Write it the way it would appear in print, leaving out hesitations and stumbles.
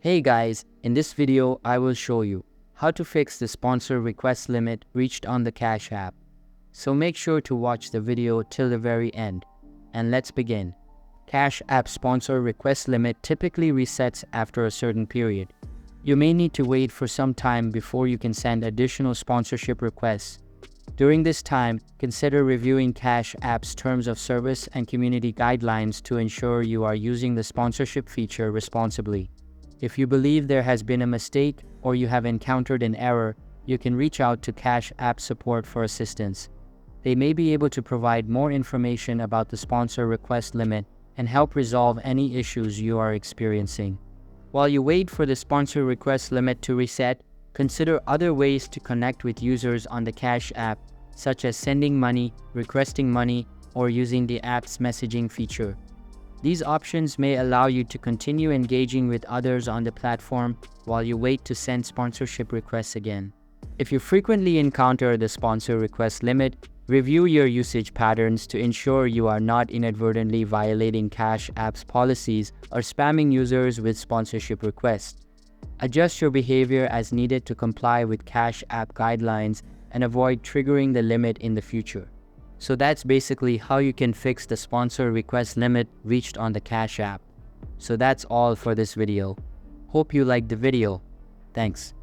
Hey guys, in this video I will show you how to fix the sponsor request limit reached on the Cash App. So make sure to watch the video till the very end. And let's begin. Cash App sponsor request limit typically resets after a certain period. You may need to wait for some time before you can send additional sponsorship requests. During this time, consider reviewing Cash App's terms of service and community guidelines to ensure you are using the sponsorship feature responsibly. If you believe there has been a mistake or you have encountered an error, you can reach out to Cash App support for assistance. They may be able to provide more information about the sponsor request limit and help resolve any issues you are experiencing. While you wait for the sponsor request limit to reset, consider other ways to connect with users on the Cash App, such as sending money, requesting money, or using the app's messaging feature. These options may allow you to continue engaging with others on the platform while you wait to send sponsorship requests again. If you frequently encounter the sponsor request limit, review your usage patterns to ensure you are not inadvertently violating Cash App's policies or spamming users with sponsorship requests. Adjust your behavior as needed to comply with Cash App guidelines and avoid triggering the limit in the future. So that's basically how you can fix the sponsor request limit reached on the Cash App. So that's all for this video. Hope you liked the video. Thanks.